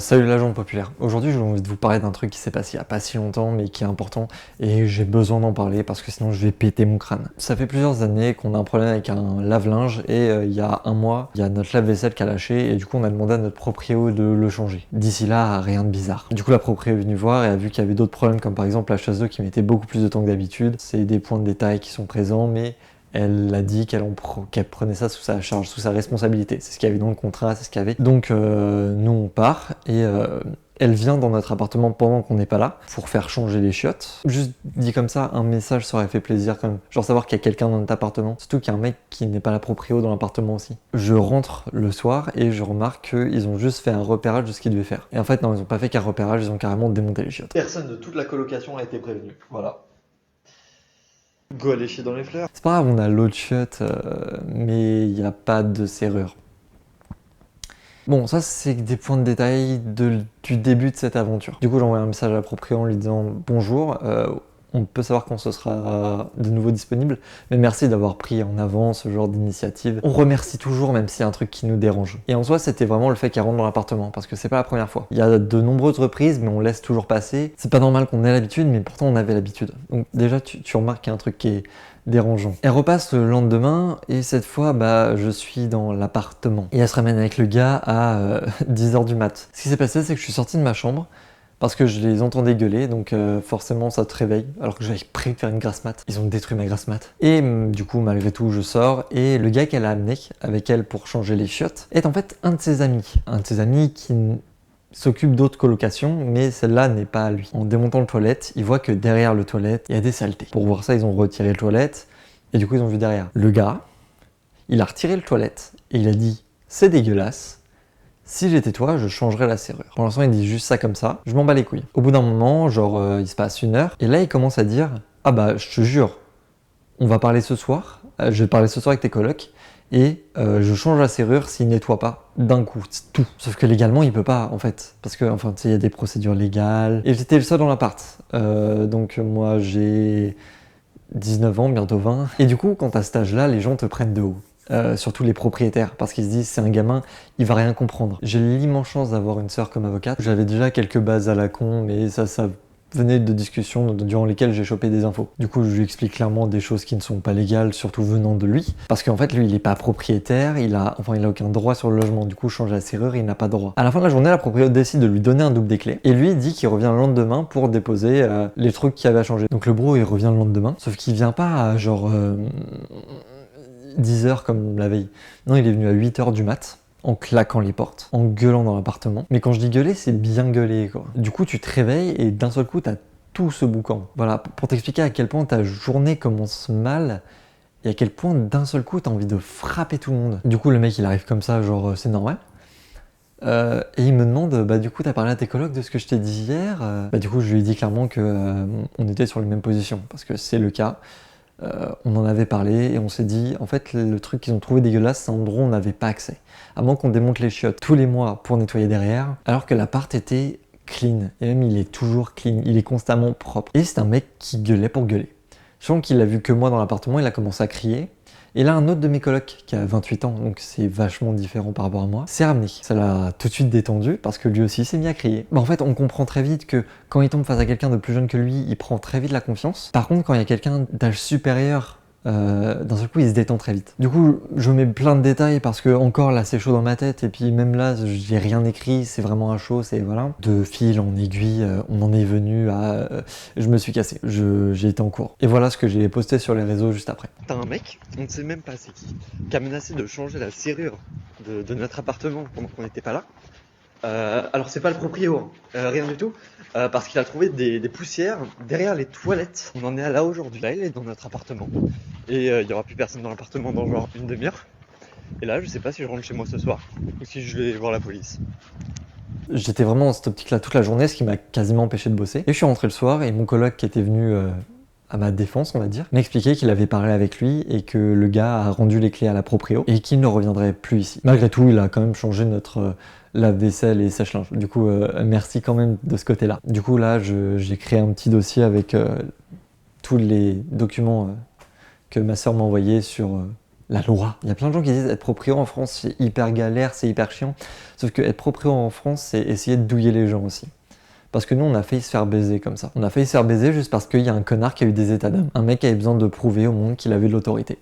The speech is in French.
Salut l'agent populaire. Aujourd'hui, j'ai envie de vous parler d'un truc qui s'est passé il y a pas si longtemps, mais qui est important, et j'ai besoin d'en parler parce que sinon je vais péter mon crâne. Ça fait plusieurs années qu'on a un problème avec un lave-linge, et il y a un mois, il y a notre lave-vaisselle qui a lâché, et du coup on a demandé à notre proprio de le changer. D'ici là, rien de bizarre. Du coup la proprio est venue voir et a vu qu'il y avait d'autres problèmes, comme par exemple la chasse d'eau qui mettait beaucoup plus de temps que d'habitude. C'est des points de détail qui sont présents, mais elle a dit qu'elle prenait ça sous sa charge, sous sa responsabilité. C'est ce qu'il y avait dans le contrat, c'est ce qu'il y avait. Donc nous on part et elle vient dans notre appartement pendant qu'on n'est pas là pour faire changer les chiottes. Juste dit comme ça, un message ça aurait fait plaisir quand même. Genre savoir qu'il y a quelqu'un dans notre appartement. Surtout qu'il y a un mec qui n'est pas la proprio dans l'appartement aussi. Je rentre le soir et je remarque qu'ils ont juste fait un repérage de ce qu'ils devaient faire. Et en fait non, ils ont pas fait qu'un repérage, ils ont carrément démonté les chiottes. Personne de toute la colocation a été prévenu. Voilà. Go aller chier dans les fleurs. C'est pas grave, on a l'eau de chiottes, mais il n'y a pas de serrure. Bon, ça c'est des points de détail du début de cette aventure. Du coup, j'ai envoyé un message à la proprio en lui disant bonjour. On peut savoir quand ce sera de nouveau disponible, mais merci d'avoir pris en avant ce genre d'initiative. On remercie toujours, même s'il y a un truc qui nous dérange. Et en soi, c'était vraiment le fait qu'elle rentre dans l'appartement, parce que c'est pas la première fois. Il y a de nombreuses reprises, mais on laisse toujours passer. C'est pas normal qu'on ait l'habitude, mais pourtant on avait l'habitude. Donc déjà, tu remarques qu'il y a un truc qui est dérangeant. Elle repasse le lendemain, et cette fois, je suis dans l'appartement. Et elle se ramène avec le gars à 10h du mat. Ce qui s'est passé, c'est que je suis sorti de ma chambre, parce que je les entendais gueuler, donc forcément ça te réveille, alors que j'avais prévu de faire une grasse mat. Ils ont détruit ma grasse mat. Et du coup, malgré tout, je sors, et le gars qu'elle a amené avec elle pour changer les chiottes est en fait un de ses amis. Un de ses amis qui s'occupe d'autres colocations, mais celle-là n'est pas à lui. En démontant le toilette, il voit que derrière le toilette, il y a des saletés. Pour voir ça, ils ont retiré le toilette, et du coup, ils ont vu derrière. Le gars, il a retiré le toilette, et il a dit « c'est dégueulasse ». Si j'étais toi, je changerais la serrure. Pour l'instant, il dit juste ça comme ça. Je m'en bats les couilles. Au bout d'un moment, genre, il se passe 1 heure. Et là, il commence à dire « Ah bah, je te jure, on va parler ce soir. Je vais parler ce soir avec tes colocs. Et je change la serrure s'il nettoie pas d'un coup. C'est tout. » Sauf que légalement, il peut pas, en fait. Parce que, enfin, tu sais, il y a des procédures légales. Et j'étais le seul dans l'appart. Donc, moi, j'ai 19 ans, bientôt 20. Et du coup, quand à cet âge-là, les gens te prennent de haut. Surtout les propriétaires, parce qu'ils se disent c'est un gamin, il va rien comprendre. J'ai l'immense chance d'avoir une sœur comme avocate. J'avais déjà quelques bases à la con, mais ça venait de discussions durant lesquelles j'ai chopé des infos. Du coup, je lui explique clairement des choses qui ne sont pas légales, surtout venant de lui, parce qu'en fait, lui, il est pas propriétaire, il a aucun droit sur le logement. Du coup, changer la serrure, il n'a pas droit. À la fin de la journée, la propriétaire décide de lui donner un double des clés, et lui dit qu'il revient le lendemain pour déposer les trucs qui avaient changé. Donc le bro, il revient le lendemain, sauf qu'il vient pas à genre 10h comme la veille. Non, il est venu à 8h du mat, en claquant les portes, en gueulant dans l'appartement. Mais quand je dis gueuler, c'est bien gueuler, quoi. Du coup, tu te réveilles et d'un seul coup, t'as tout ce boucan. Voilà, pour t'expliquer à quel point ta journée commence mal et à quel point d'un seul coup, t'as envie de frapper tout le monde. Du coup, le mec, il arrive comme ça, genre, c'est normal. Et il me demande, du coup, t'as parlé à tes colocs de ce que je t'ai dit hier. Du coup, je lui ai dit clairement que on était sur les mêmes positions, parce que c'est le cas. On en avait parlé et on s'est dit, en fait, le truc qu'ils ont trouvé dégueulasse, c'est un endroit où on n'avait pas accès. À moins qu'on démonte les chiottes tous les mois pour nettoyer derrière, alors que l'appart était clean. Et même, il est toujours clean, il est constamment propre. Et c'est un mec qui gueulait pour gueuler. Je sens qu'il a vu que moi dans l'appartement, il a commencé à crier. Et là, un autre de mes colocs, qui a 28 ans, donc c'est vachement différent par rapport à moi, s'est ramené. Ça l'a tout de suite détendu, parce que lui aussi s'est mis à crier. En fait, on comprend très vite que quand il tombe face à quelqu'un de plus jeune que lui, il prend très vite la confiance. Par contre, quand il y a quelqu'un d'âge supérieur, d'un seul coup, il se détend très vite. Du coup, je mets plein de détails, parce que encore là, c'est chaud dans ma tête, et puis même là, j'ai rien écrit, c'est vraiment à chaud, c'est voilà. De fil en aiguille, on en est venu à... je me suis cassé, j'ai été en cours. Et voilà ce que j'ai posté sur les réseaux juste après. T'as un mec, on ne sait même pas c'est qui a menacé de changer la serrure de notre appartement pendant qu'on n'était pas là. Alors c'est pas le proprio, rien du tout, parce qu'il a trouvé des poussières derrière les toilettes. On en est à là aujourd'hui. Là, il est dans notre appartement, et il y aura plus personne dans l'appartement dans genre une demi-heure. Et là, je sais pas si je rentre chez moi ce soir, ou si je vais voir la police. J'étais vraiment dans cette optique-là toute la journée, ce qui m'a quasiment empêché de bosser. Et je suis rentré le soir, et mon coloc qui était venu à ma défense, on va dire, m'expliquait qu'il avait parlé avec lui et que le gars a rendu les clés à la proprio et qu'il ne reviendrait plus ici. Malgré tout, il a quand même changé notre lave-vaisselle et sèche-linge. Du coup, merci quand même de ce côté-là. Du coup, là, j'ai créé un petit dossier avec tous les documents que ma sœur m'a envoyés sur la loi. Il y a plein de gens qui disent être proprio en France c'est hyper galère, c'est hyper chiant. Sauf que être proprio en France c'est essayer de douiller les gens aussi. Parce que nous, on a failli se faire baiser comme ça. On a failli se faire baiser juste parce qu'il y a un connard qui a eu des états d'âme. Un mec qui avait besoin de prouver au monde qu'il avait de l'autorité.